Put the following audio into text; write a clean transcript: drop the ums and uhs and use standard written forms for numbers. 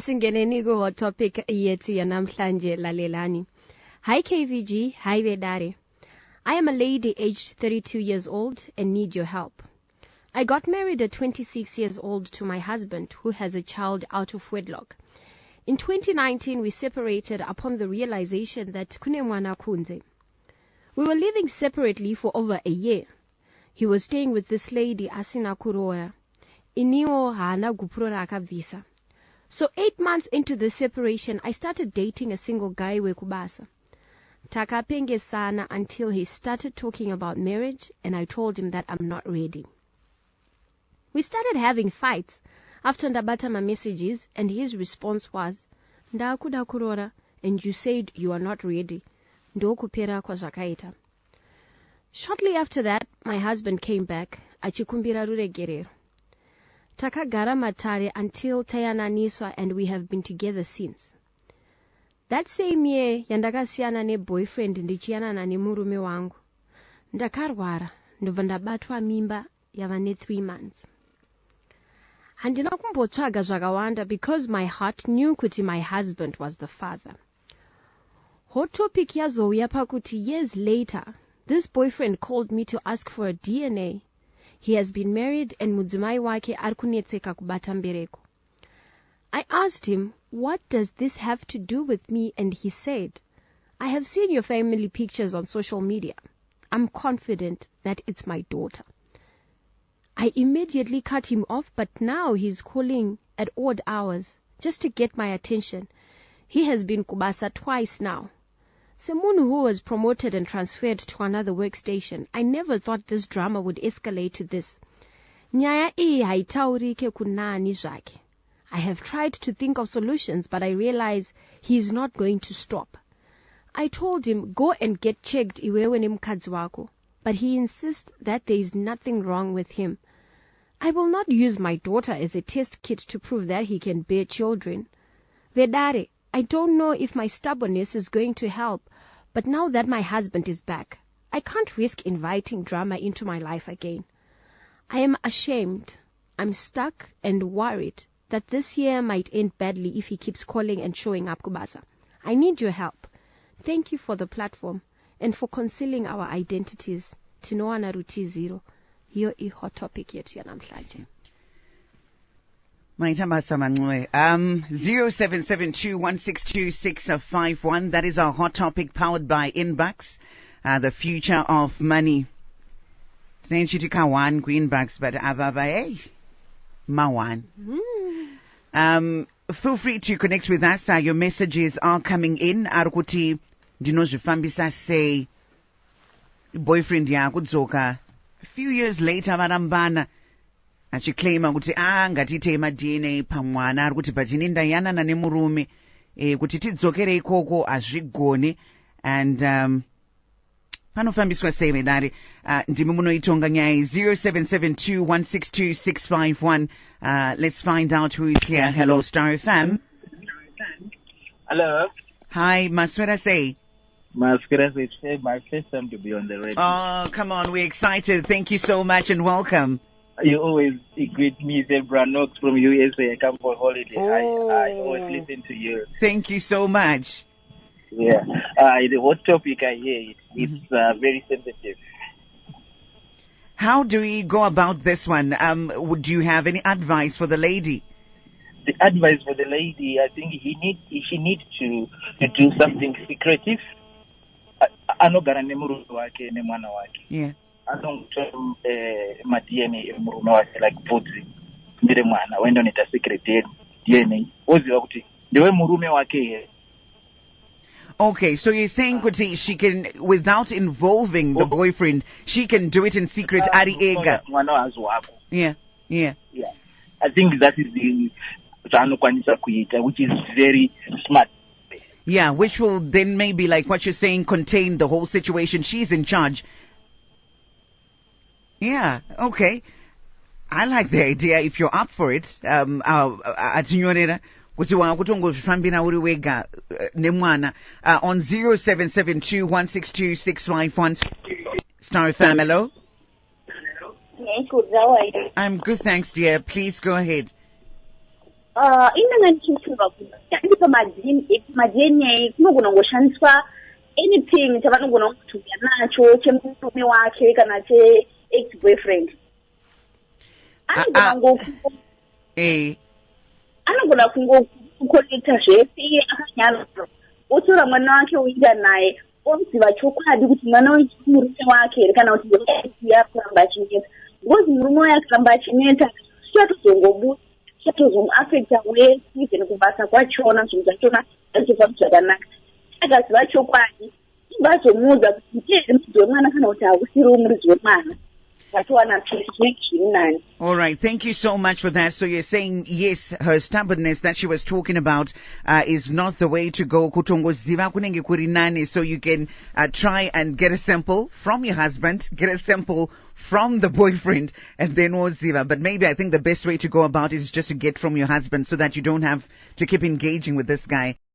Singeneni ku topic yethu yanamhlanje lalelani. Hi KVG, hi Vedare. I am a lady aged 32 years old and need your help. I got married at 26 years old to my husband who has a child out of wedlock. In 2019 we separated upon the realization that kune mwana kunze. We were living separately for over a year. He was staying with this lady asina kuroya. Iniwo hana gupurora akabvisa. So 8 months into the separation, I started dating a single guy wekubasa. Takapengesana until he started talking about marriage and I told him that I'm not ready. We started having fights after ndabata my messages and his response was, Ndakuda kurora and you said you are not ready. Ndokupera kwa zvakaita. Shortly after that, my husband came back, achikumbira ruregerero. Takagara matare until tayananiswa and we have been together since. That same year, yandakasiyana ne-boyfriend ndichiyanana nemurume wangu. Ndakarwara, ndobva ndabatwa mimba yava ne3 months. Handina kumbotsvaga zvakawanda because my heart knew kuti my husband was the father. Hot topic yazouya pakuti years later, this boyfriend called me to ask for a DNA. He has been married and mudzimai wake arikunetseka kubata mbereko. I asked him, what does this have to do with me? And he said, I have seen your family pictures on social media. I'm confident that it's my daughter. I immediately cut him off, but now he's calling at odd hours just to get my attention. He has been kubasa twice now. Someone who was promoted and transferred to another workstation, I never thought this drama would escalate to this. Nyaya iyi haitaurike kunani zvake. I have tried to think of solutions, but I realize he is not going to stop. I told him, go and get checked iwewe nemukadzi wako, but he insists that there is nothing wrong with him. I will not use my daughter as a test kit to prove that he can bear children. Vedare, I don't know if my stubbornness is going to help, but now that my husband is back, I can't risk inviting drama into my life again. I am ashamed. I'm stuck and worried that this year might end badly if he keeps calling and showing up kubasa. I need your help. Thank you for the platform and for concealing our identities. Tinoana Ruti Zero. Hiyo I hot topic yethu yanamhlanje. Maitambasa Manwe. 0772162651. That is our hot topic powered by Inbox. The future of money. Saying Chitikawan, Greenbacks, but Ababae. Mawan. Feel free to connect with us. Your messages are coming in. Arukuti dinozvifambisa say boyfriend yakudzoka. A few years later varambana achiclaima kuti ngatite DNA pamwana ari kuti but ine ndayanana nemurume kuti tidzokere ikoko hazvigoni and panofambiswa sei Vedare ndimi munoitonga nyaya 0772162651. Let's find out who is here. Hello Star FM. Hello. Hi, Maswera say. Maswera say, it's my first time to be on the radio. Oh, come on, we're excited. Thank you so much and welcome. You always greet me, Zebra Knox from USA. I come for holiday. Oh. I always listen to you. Thank you so much. Yeah. The hot topic I hear, it's very sensitive. How do we go about this one? Would you have any advice for the lady? The advice for the lady, I think she needs to do something secretive. Anogara nemurume wake nemwana wake. Yeah. I don't DNA murume wake like bvudzi ndire mwana wenda neta secret DNA. Oziva kuti ndiwe murume wake. Okay, so you're saying kuti she can, without involving the boyfriend, she can do it in secret ari ega. Mwana wazwako. Yeah. I think that is the zvaanokwanisa kuita, which is very smart. Yeah, which will then maybe, like what you're saying, contain the whole situation. She's in charge. Yeah, okay. I like the idea if you're up for it. Atinyorera kuti wakutongozvifambira uri wega nemwana on 0772162651. Star FM, hello. Good, how are you? I'm good, thanks, dear. Please go ahead. inenge ndichifunga kuti andi pama-DNA kunogona kungoshandiswa anything chavanogona kungotumira nacho chemurume wake kana che-ex-boyfriend. Anogona kungokolekta zvese akanyarwa otora mwana wake oenda naye oziva chokwadi kuti mwana uyu murume wake here kana kuti yakuramba achineta, because murume wayo akaramba achineta zvichatozongobuda zvichatozomuafecta wese even kubasa kwachona zvinhu zvachona zvichifamba zvakanaka. Akaziva chokwadi vazomuudza kuti ndiye muridzi wemwana kana kuti hausiriwo muridzi wemwana. All right, thank you so much for that. So you're saying, yes, her stubbornness that she was talking about is not the way to go. Kutongoziva kunenge kuri nani. So you can try and get a sample from your husband, get a sample from the boyfriend, and then woziva. But maybe I think the best way to go about it is just to get from your husband so that you don't have to keep engaging with this guy.